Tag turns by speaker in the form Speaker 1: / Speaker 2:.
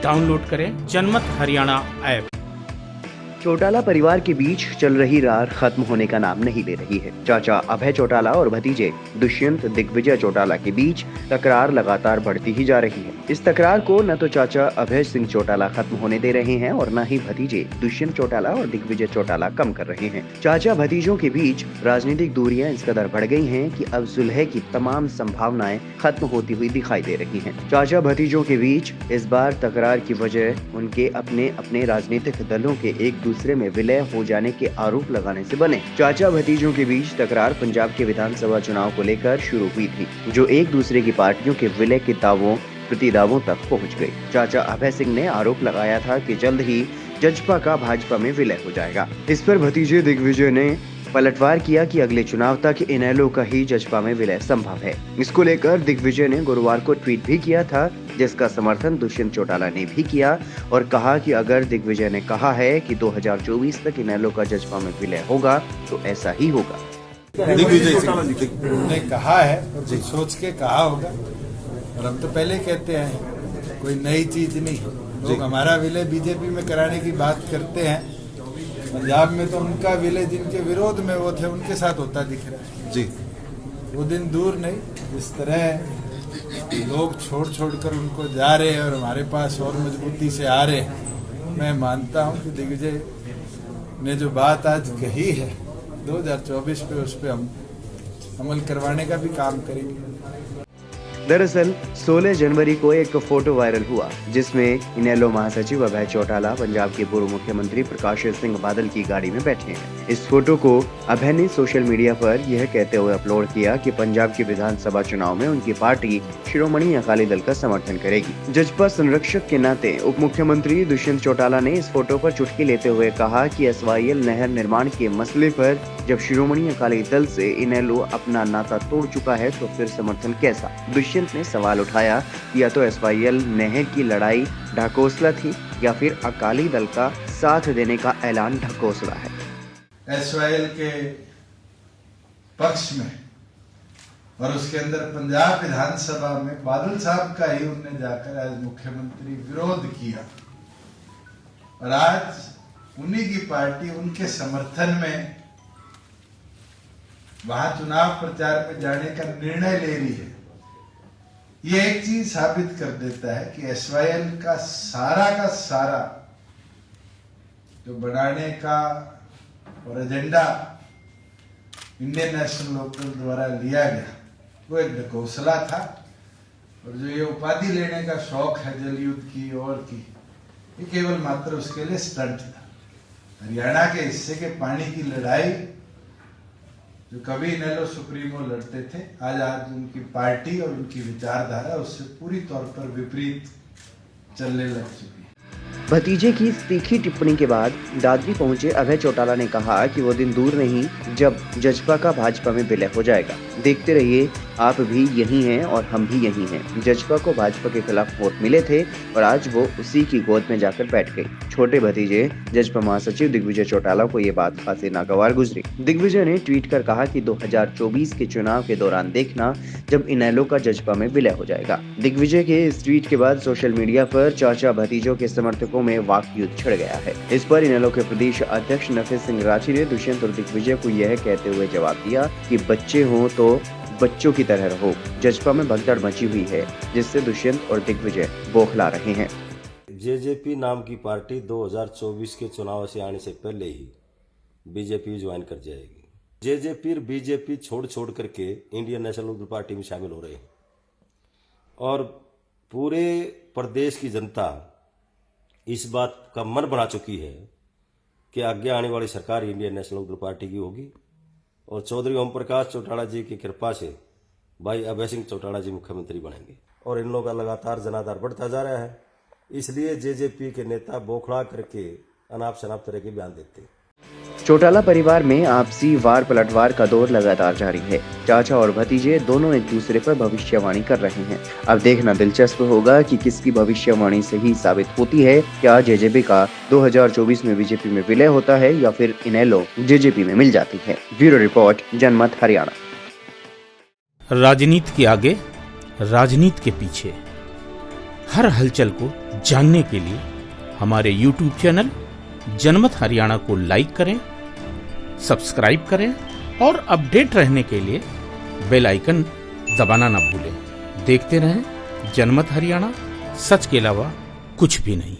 Speaker 1: Download करें जनमत Haryana app.
Speaker 2: Chautala परिवार के बीच चल रही रार खत्म होने का नाम नहीं ले रही है। चाचा अभय चौटाला और भतीजे दुष्यंत दिग्विजय चौटाला के बीच तकरार लगातार बढ़ती ही जा रही है। इस तकरार को न तो चाचा अभय सिंह चौटाला खत्म होने दे रहे हैं और न ही भतीजे दुष्यंत चौटाला और दिग्विजय चौटाला कम कर रहे हैं। चाचा भतीजों के बीच राजनीतिक दूरियां इस कदर बढ़ गई हैं कि अब सुलह की तमाम संभावनाएं खत्म होती हुई दिखाई दे रही हैं। चाचा भतीजों के बीच इस बार तकरार की वजह उनके अपने अपने राजनीतिक दलों के एक दूसरे में विलय हो जाने के आरोप लगाने से बने। चाचा भतीजों के बीच तकरार पंजाब के विधानसभा चुनाव को लेकर शुरू हुई थी, जो एक दूसरे की पार्टियों के विलय के दावों प्रतिदावों तक पहुंच गई। चाचा अभय सिंह ने आरोप लगाया था कि जल्द ही जजपा का भाजपा में विलय हो जाएगा। इस पर भतीजे दिग्विजय ने पलटवार किया कि अगले चुनाव तक इनेलो का ही जजपा में विलय संभव है। इसको लेकर दिग्विजय ने गुरुवार को ट्वीट भी किया था, जिसका समर्थन दुष्यंत चौटाला ने भी किया और कहा कि अगर दिग्विजय ने कहा है कि 2024 तक इनेलो का जजपा में विलय होगा तो ऐसा ही होगा।
Speaker 3: दिग्विजय सिंह ने कहा है और सोच के कहा होगा, और हम तो पहले कहते हैं कोई नई चीज नहीं। लोग हमारा विलय बीजेपी में कराने की बात करते हैं, पंजाब में तो उनका विलय जिनके विरोध में वो थे उनके साथ होता दिख रहा है जी। वो दिन दूर नहीं, जिस तरह लोग छोड़ कर उनको जा रहे हैं और हमारे पास और मजबूती से आ रहे हैं। मैं मानता हूं कि दिग्विजय ने जो बात आज कही है 2024 पे, उस पर हम अमल करवाने का भी काम करेंगे।
Speaker 2: दरअसल 16 जनवरी को एक फोटो वायरल हुआ, जिसमें इनेलो महासचिव अभय चौटाला पंजाब के पूर्व मुख्यमंत्री प्रकाश सिंह बादल की गाड़ी में बैठे हैं। इस फोटो को अभय ने सोशल मीडिया पर यह कहते हुए अपलोड किया कि पंजाब के विधानसभा चुनाव में उनकी पार्टी शिरोमणि अकाली दल का समर्थन करेगी। जजपा संरक्षक के नाते उप मुख्यमंत्री दुष्यंत चौटाला ने इस फोटो पर चुटकी लेते हुए कहा कि SYL नहर निर्माण के मसले पर जब शिरोमणि अकाली दल से इनेलो अपना नाता तोड़ चुका है तो फिर समर्थन कैसा। दुष्यंत ने सवाल उठाया कि या तो SYL नहर की लड़ाई ढकोसला थी या फिर अकाली दल का साथ देने का ऐलान ढकोसला है।
Speaker 3: SYL के पक्ष में और उसके अंदर पंजाब विधानसभा में बादल साहब का ही उन्होंने जाकर आज मुख्यमंत्री विरोध किया, और आज उन्हीं की पार्टी उनके समर्थन में वहां चुनाव प्रचार में जाने का निर्णय ले रही है। ये एक चीज साबित कर देता है कि SYL का सारा जो बनाने का और एजेंडा इंडियन नेशनल लोकदल द्वारा लिया गया वो एक ढकोसला था, और जो ये उपाधि लेने का शौक है जल युद्ध की और की, ये केवल मात्र उसके लिए स्टंट था। हरियाणा के हिस्से के पानी की लड़ाई जो कभी इनेलो सुप्रीमो लड़ते थे, आज उनकी पार्टी और उनकी विचारधारा उससे पूरी तौर पर विपरीत चलने लग चुकी है।
Speaker 2: भतीजे की तीखी टिप्पणी के बाद दादरी पहुंचे अभय चौटाला ने कहा कि वो दिन दूर नहीं जब जजपा का भाजपा में विलय हो जाएगा। देखते रहिए, आप भी यही हैं और हम भी यही हैं। जजपा को भाजपा के खिलाफ वोट मिले थे और आज वो उसी की गोद में जाकर बैठ गई। छोटे भतीजे जजपा महासचिव दिग्विजय चौटाला को ये बात खासी नागवार गुजरी। दिग्विजय ने ट्वीट कर कहा कि 2024 के चुनाव के दौरान देखना जब इनेलो का जजपा में विलय हो जाएगा। दिग्विजय के इस ट्वीट के बाद सोशल मीडिया पर चाचा भतीजों के समर्थकों में वाक युद्ध छिड़ गया है। इस पर इनेलो के प्रदेश अध्यक्ष नफीस सिंह राठी ने दुष्यंत और दिग्विजय को यह कहते हुए जवाब दिया कि बच्चे हो तो बच्चों की तरह रहो। जजपा में भगदड़ मची हुई है, जिससे दुष्यंत और दिग्विजय बौखला रहे हैं।
Speaker 4: जेजेपी नाम की पार्टी 2024 के चुनाव से आने से पहले ही बीजेपी ज्वाइन कर जाएगी। जेजेपी और बीजेपी छोड़ करके इंडियन नेशनल लोकदल पार्टी में शामिल हो रहे हैं, और पूरे प्रदेश की जनता इस बात का मन बना चुकी है कि आगे आने वाली सरकार इंडियन नेशनल लोकदल पार्टी की होगी, और चौधरी ओम प्रकाश चौटाला जी की कृपा से भाई अभय सिंह चौटाला जी मुख्यमंत्री बनेंगे, और इन लोगों का लगातार जनाधार बढ़ता जा रहा है। इसलिए जेजेपी के नेता बौखला करके अनाप शनाप तरह के बयान देते हैं।
Speaker 2: चौटाला परिवार में आपसी वार पलटवार का दौर लगातार जारी है। चाचा और भतीजे दोनों एक दूसरे पर भविष्यवाणी कर रहे हैं। अब देखना दिलचस्प होगा कि किसकी भविष्यवाणी सही साबित होती है। क्या जेजेपी का 2024 में बीजेपी में विलय होता है या फिर इनेलो जेजेपी में मिल जाती है। ब्यूरो रिपोर्ट, जनमत हरियाणा।
Speaker 1: राजनीति के आगे, राजनीति के पीछे हर हलचल को जानने के लिए हमारे YouTube चैनल जनमत हरियाणा को लाइक करें, सब्सक्राइब करें और अपडेट रहने के लिए बेल आइकन दबाना ना भूलें। देखते रहें जनमत हरियाणा, सच के अलावा कुछ भी नहीं।